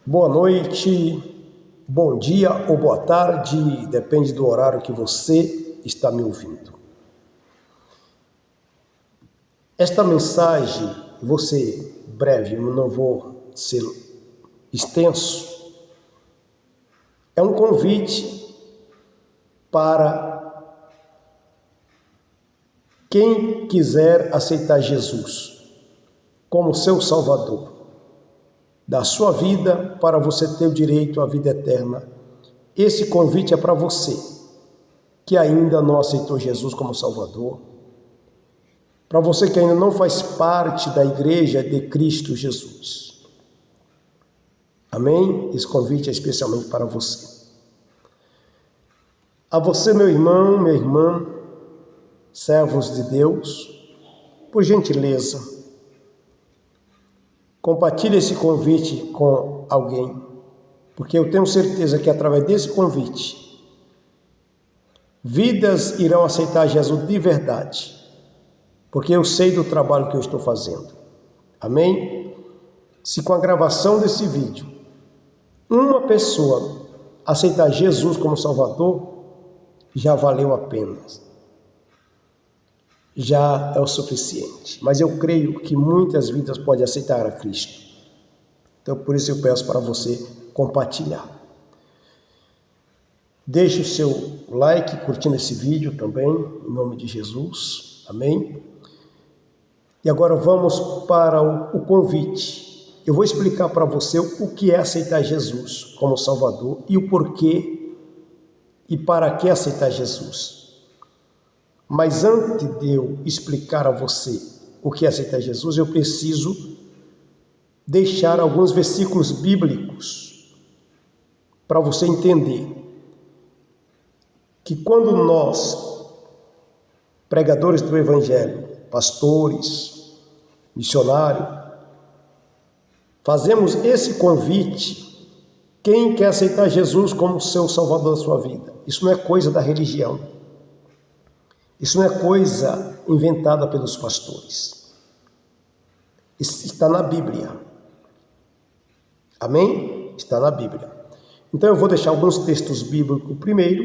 Boa noite, bom dia ou boa tarde, depende do horário que você está me ouvindo. Esta mensagem, vou ser breve, eu não vou ser extenso, é um convite para quem quiser aceitar Jesus como seu Salvador da sua vida, para você ter o direito à vida eterna. Esse convite é para você que ainda não aceitou Jesus como Salvador, para você que ainda não faz parte da Igreja de Cristo Jesus. Amém? Esse convite é especialmente para você. A você, meu irmão, minha irmã, servos de Deus, por gentileza, compartilhe esse convite com alguém, porque eu tenho certeza que através desse convite, vidas irão aceitar Jesus de verdade, porque eu sei do trabalho que eu estou fazendo. Amém? Se com a gravação desse vídeo, uma pessoa aceitar Jesus como Salvador, já valeu a pena. Já é o suficiente. Mas eu creio que muitas vidas podem aceitar a Cristo. Então, por isso eu peço para você compartilhar. Deixe o seu like, curtindo esse vídeo também, em nome de Jesus. Amém? E agora vamos para o convite. Eu vou explicar para você o que é aceitar Jesus como Salvador e o porquê e para que aceitar Jesus. Mas antes de eu explicar a você o que é aceitar Jesus, eu preciso deixar alguns versículos bíblicos para você entender que quando nós, pregadores do Evangelho, pastores, missionários, fazemos esse convite, quem quer aceitar Jesus como seu Salvador da sua vida, isso não é coisa da religião. Isso não é coisa inventada pelos pastores. Isso está na Bíblia. Amém? Está na Bíblia. Então eu vou deixar alguns textos bíblicos primeiro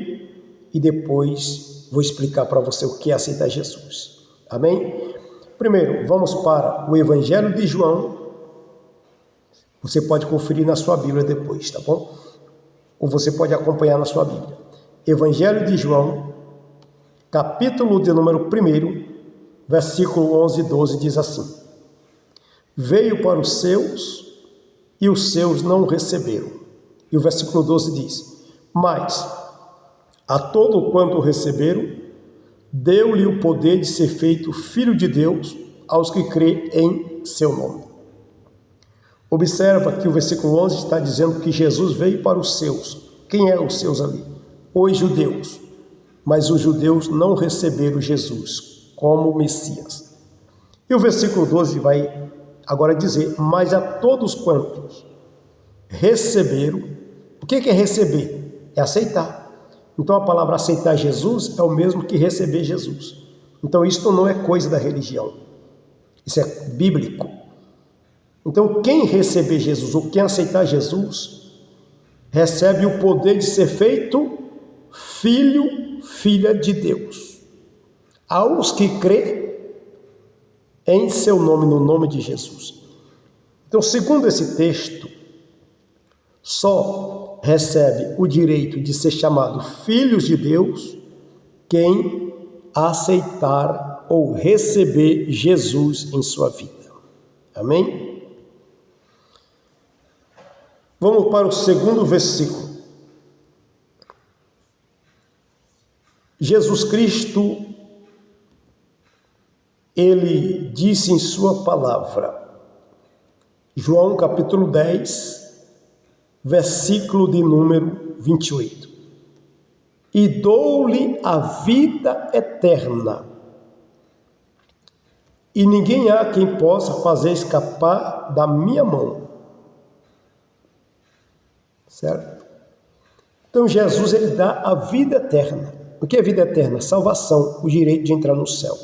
e depois vou explicar para você o que é aceitar Jesus. Amém? Primeiro, vamos para o Evangelho de João. Você pode conferir na sua Bíblia depois, tá bom? Ou você pode acompanhar na sua Bíblia. Evangelho de João, capítulo de número 1, versículo 11 e 12, diz assim: Veio para os seus, e os seus não o receberam. E o versículo 12 diz: Mas a todo quanto o receberam, deu-lhe o poder de ser feito filho de Deus aos que crê em seu nome. Observa que o versículo 11 está dizendo que Jesus veio para os seus. Quem é os seus ali? Os judeus. Mas os judeus não receberam Jesus como Messias. E o versículo 12 vai agora dizer: Mas a todos quantos receberam, o que é receber? É aceitar. Então a palavra aceitar Jesus é o mesmo que receber Jesus. Então isso não é coisa da religião, isso é bíblico. Então quem receber Jesus ou quem aceitar Jesus, recebe o poder de ser feito filha de Deus, aos que crê em seu nome, no nome de Jesus. Então, segundo esse texto, só recebe o direito de ser chamado filhos de Deus quem aceitar ou receber Jesus em sua vida. Amém? Vamos para o segundo versículo. Jesus Cristo, ele disse em sua palavra, João capítulo 10, versículo de número 28, e dou-lhe a vida eterna, e ninguém há quem possa fazer escapar da minha mão. Certo? Então Jesus, ele dá a vida eterna. O que é vida eterna? Salvação, o direito de entrar no céu.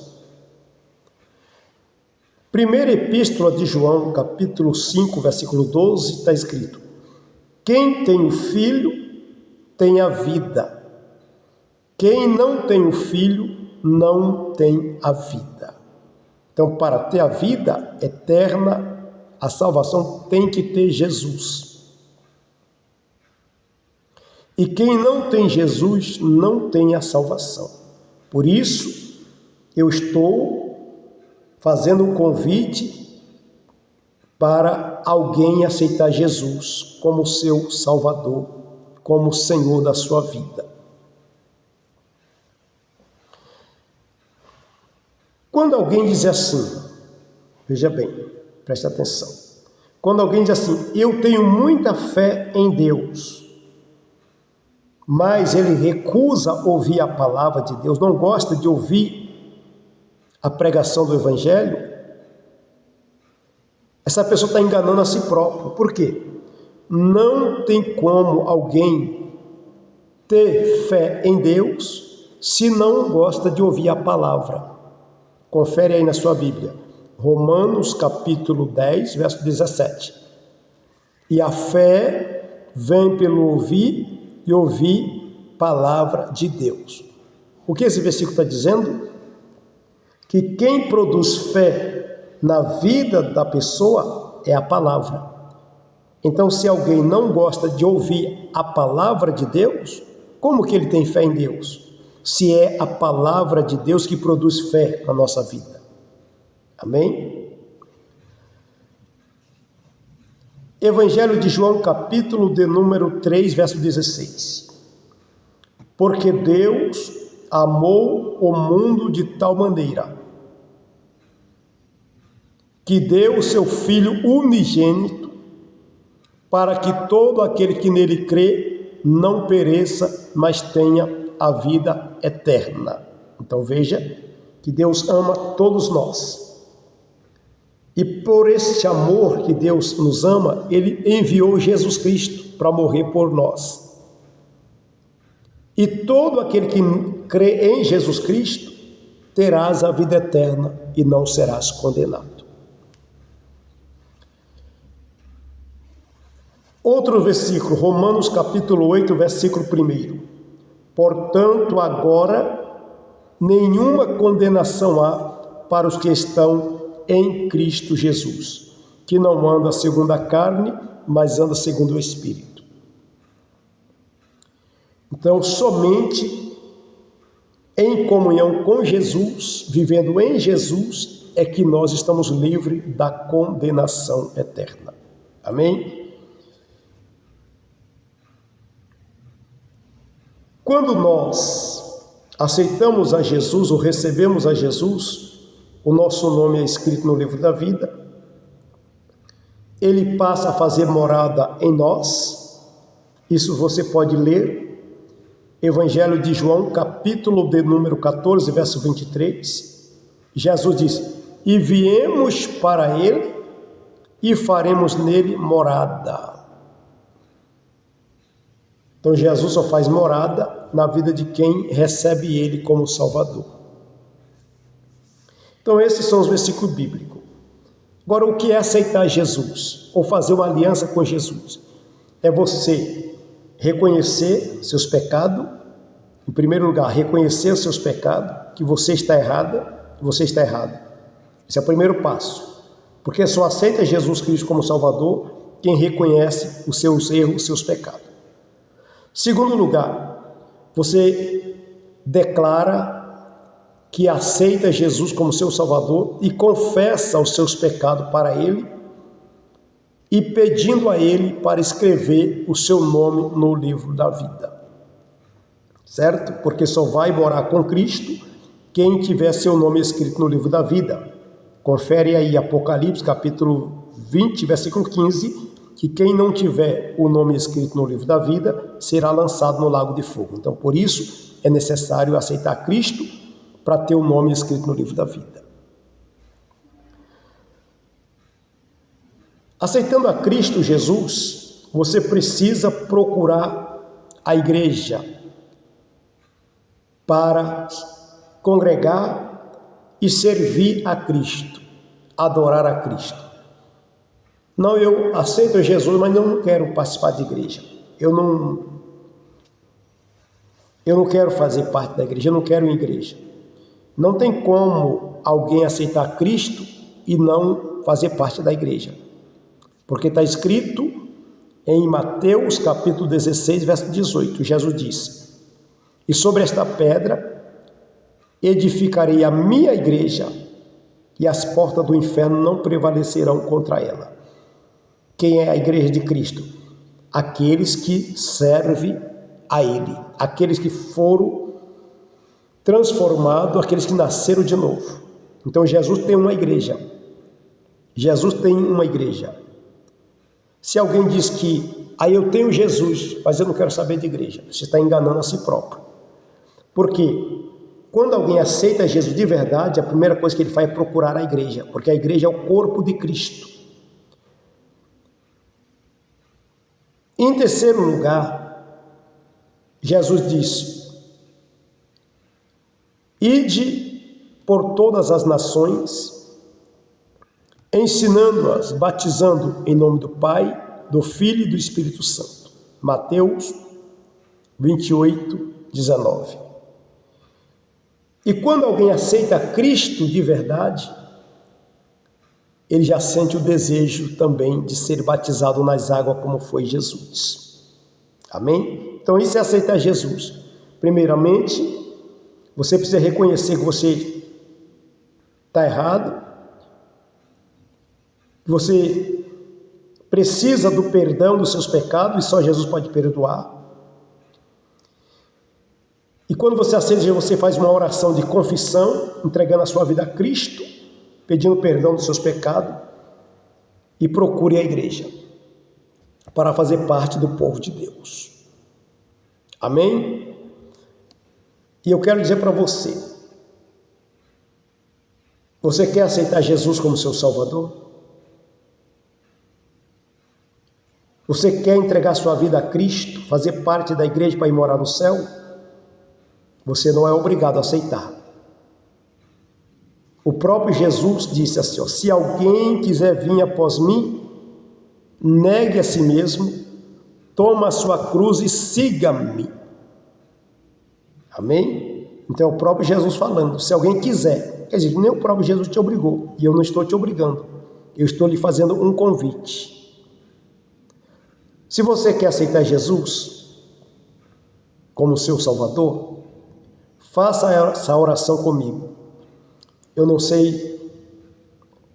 Primeira epístola de João, capítulo 5, versículo 12, está escrito: Quem tem o Filho tem a vida. Quem não tem o Filho não tem a vida. Então, para ter a vida eterna, a salvação tem que ter Jesus. E quem não tem Jesus não tem a salvação. Por isso, eu estou fazendo um convite para alguém aceitar Jesus como seu Salvador, como Senhor da sua vida. Quando alguém diz assim, veja bem, preste atenção. Quando alguém diz assim, eu tenho muita fé em Deus, mas ele recusa ouvir a palavra de Deus, não gosta de ouvir a pregação do Evangelho, essa pessoa está enganando a si próprio. Por quê? Não tem como alguém ter fé em Deus se não gosta de ouvir a palavra. Confere aí na sua Bíblia. Romanos capítulo 10, verso 17. E a fé vem pelo ouvir e ouvir palavra de Deus. O que esse versículo está dizendo? Que quem produz fé na vida da pessoa é a palavra. Então, se alguém não gosta de ouvir a palavra de Deus, como que ele tem fé em Deus? Se é a palavra de Deus que produz fé na nossa vida. Amém? Evangelho de João, capítulo de número 3, verso 16. Porque Deus amou o mundo de tal maneira que deu o seu Filho unigênito para que todo aquele que nele crê não pereça, mas tenha a vida eterna. Então veja que Deus ama todos nós. E por esse amor que Deus nos ama, Ele enviou Jesus Cristo para morrer por nós. E todo aquele que crê em Jesus Cristo terás a vida eterna e não serás condenado. Outro versículo, Romanos capítulo 8, versículo 1. Portanto, agora, nenhuma condenação há para os que estão em Cristo Jesus, que não anda segundo a carne, mas anda segundo o Espírito. Então, somente em comunhão com Jesus, vivendo em Jesus, é que nós estamos livres da condenação eterna. Amém? Quando nós aceitamos a Jesus ou recebemos a Jesus, o nosso nome é escrito no livro da vida, ele passa a fazer morada em nós. Isso você pode ler, Evangelho de João, capítulo de número 14, verso 23. Jesus diz, e viemos para ele e faremos nele morada. Então Jesus só faz morada na vida de quem recebe ele como Salvador. Então esses são os versículos bíblicos. Agora, o que é aceitar Jesus? Ou fazer uma aliança com Jesus? É você reconhecer seus pecados. Em primeiro lugar, reconhecer os seus pecados, que você está errada, que você está errado. Esse é o primeiro passo. Porque só aceita Jesus Cristo como Salvador quem reconhece os seus erros, os seus pecados. Segundo lugar, você declara que aceita Jesus como seu Salvador e confessa os seus pecados para Ele e pedindo a Ele para escrever o seu nome no livro da vida. Certo? Porque só vai morar com Cristo quem tiver seu nome escrito no livro da vida. Confere aí Apocalipse, capítulo 20, versículo 15, que quem não tiver o nome escrito no livro da vida será lançado no lago de fogo. Então, por isso, é necessário aceitar Cristo para ter o nome escrito no livro da vida. Aceitando a Cristo Jesus, você precisa procurar a igreja para congregar e servir a Cristo, adorar a Cristo. Não, eu aceito Jesus, mas eu não quero participar de igreja. Eu não quero fazer parte da igreja, eu não quero ir em igreja. Não tem como alguém aceitar Cristo e não fazer parte da igreja. Porque está escrito em Mateus capítulo 16, verso 18, Jesus disse: e sobre esta pedra edificarei a minha igreja, e as portas do inferno não prevalecerão contra ela. Quem é a igreja de Cristo? Aqueles que servem a Ele, aqueles que foram transformados, aqueles que nasceram de novo. Então Jesus tem uma igreja. Jesus tem uma igreja. Se alguém diz que eu tenho Jesus, mas eu não quero saber de igreja, você está enganando a si próprio. Porque quando alguém aceita Jesus de verdade, a primeira coisa que ele faz é procurar a igreja, porque a igreja é o corpo de Cristo. Em terceiro lugar, Jesus disse: ide por todas as nações, ensinando-as, batizando em nome do Pai, do Filho e do Espírito Santo. Mateus 28, 19. E quando alguém aceita Cristo de verdade, ele já sente o desejo também de ser batizado nas águas como foi Jesus. Amém? Então isso é aceitar Jesus. Primeiramente, você precisa reconhecer que você está errado, que você precisa do perdão dos seus pecados e só Jesus pode perdoar. E quando você aceita Jesus, você faz uma oração de confissão, entregando a sua vida a Cristo, pedindo perdão dos seus pecados, e procure a igreja para fazer parte do povo de Deus. Amém? E eu quero dizer para você, você quer aceitar Jesus como seu Salvador? Você quer entregar sua vida a Cristo, fazer parte da igreja para ir morar no céu? Você não é obrigado a aceitar. O próprio Jesus disse assim: se alguém quiser vir após mim, negue a si mesmo, toma a sua cruz e siga-me. Amém? Então é o próprio Jesus falando. Se alguém quiser, quer dizer, nem o próprio Jesus te obrigou, e eu não estou te obrigando, eu estou lhe fazendo um convite. Se você quer aceitar Jesus como seu Salvador, faça essa oração comigo. Eu não sei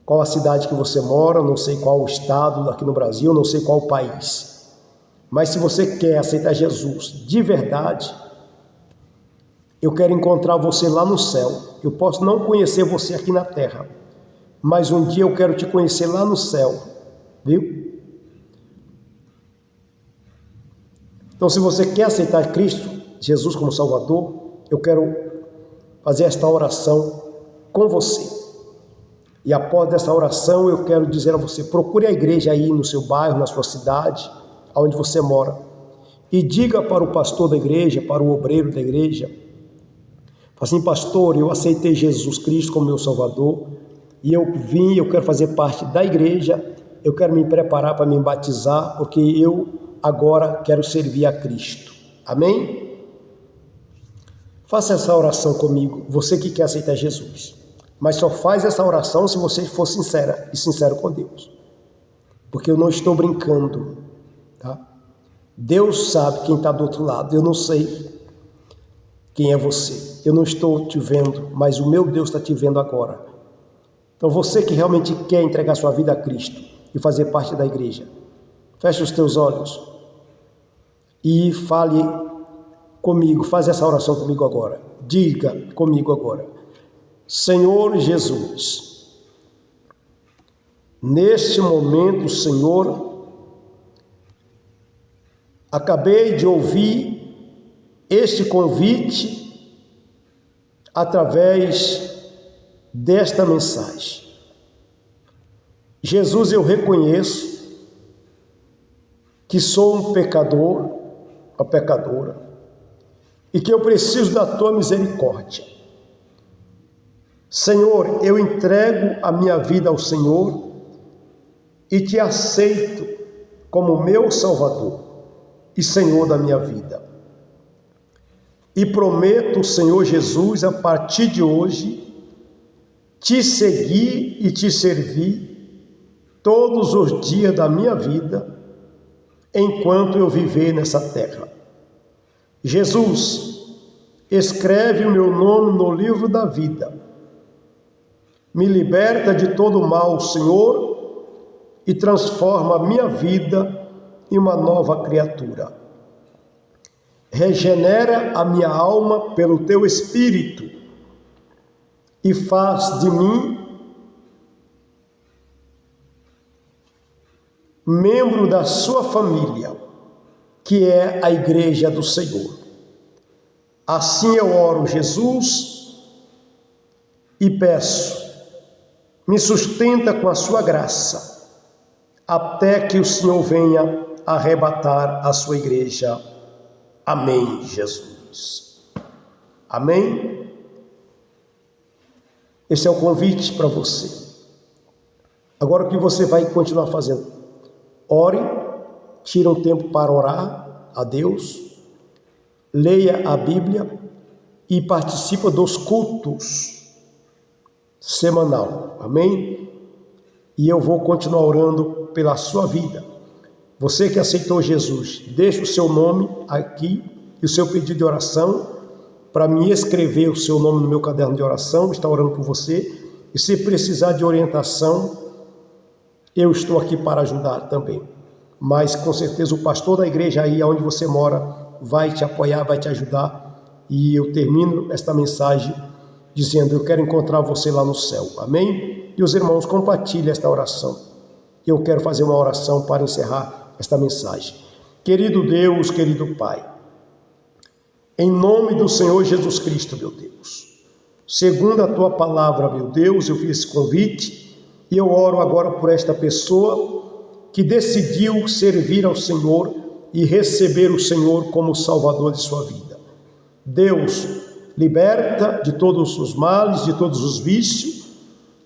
qual a cidade que você mora, não sei qual o estado aqui no Brasil, não sei qual o país. Mas se você quer aceitar Jesus de verdade, eu quero encontrar você lá no céu. Eu posso não conhecer você aqui na terra, mas um dia eu quero te conhecer lá no céu, viu? Então, se você quer aceitar Cristo, Jesus como Salvador, eu quero fazer esta oração com você. E após essa oração, eu quero dizer a você: procure a igreja aí no seu bairro, na sua cidade, onde você mora, e diga para o pastor da igreja, para o obreiro da igreja, assim: pastor, eu aceitei Jesus Cristo como meu Salvador, e eu quero fazer parte da igreja, eu quero me preparar para me batizar, porque eu agora quero servir a Cristo. Amém? Faça essa oração comigo, você que quer aceitar Jesus. Mas só faz essa oração se você for sincera e sincero com Deus. Porque eu não estou brincando, tá? Deus sabe quem está do outro lado. Eu não sei quem é você. Eu não estou te vendo, mas o meu Deus está te vendo agora. Então você que realmente quer entregar sua vida a Cristo e fazer parte da igreja, feche os teus olhos e fale comigo, faz essa oração comigo agora. Diga comigo agora: Senhor Jesus, neste momento, Senhor, acabei de ouvir este convite através desta mensagem. Jesus, eu reconheço que sou um pecador, uma pecadora, e que eu preciso da tua misericórdia. Senhor, eu entrego a minha vida ao Senhor e te aceito como meu Salvador e Senhor da minha vida. E prometo, Senhor Jesus, a partir de hoje, te seguir e te servir todos os dias da minha vida, enquanto eu viver nessa terra. Jesus, escreve o meu nome no livro da vida. Me liberta de todo mal, Senhor, e transforma a minha vida em uma nova criatura. Regenera a minha alma pelo teu Espírito e faz de mim membro da sua família, que é a Igreja do Senhor. Assim eu oro, Jesus, e peço, me sustenta com a sua graça, até que o Senhor venha arrebatar a sua igreja. Amém, Jesus. Amém? Esse é o convite para você. Agora o que você vai continuar fazendo? Ore, tire um tempo para orar a Deus, leia a Bíblia e participe dos cultos semanal. Amém? E eu vou continuar orando pela sua vida. Você que aceitou Jesus, deixe o seu nome aqui e o seu pedido de oração para me escrever o seu nome no meu caderno de oração, estar orando por você. E se precisar de orientação, eu estou aqui para ajudar também. Mas com certeza o pastor da igreja aí onde você mora vai te apoiar, vai te ajudar. E eu termino esta mensagem dizendo, eu quero encontrar você lá no céu. Amém? E os irmãos, compartilhem esta oração. Eu quero fazer uma oração para encerrar esta mensagem. Querido Deus, querido Pai, em nome do Senhor Jesus Cristo, meu Deus, segundo a Tua palavra, meu Deus, eu fiz esse convite e eu oro agora por esta pessoa que decidiu servir ao Senhor e receber o Senhor como Salvador de sua vida. Deus, liberta de todos os males, de todos os vícios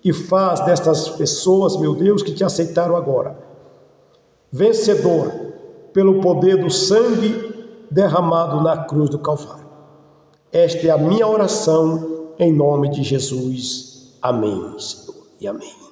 e faz destas pessoas, meu Deus, que te aceitaram agora, vencedor pelo poder do sangue derramado na cruz do Calvário. Esta é a minha oração em nome de Jesus. Amém, Senhor, e amém.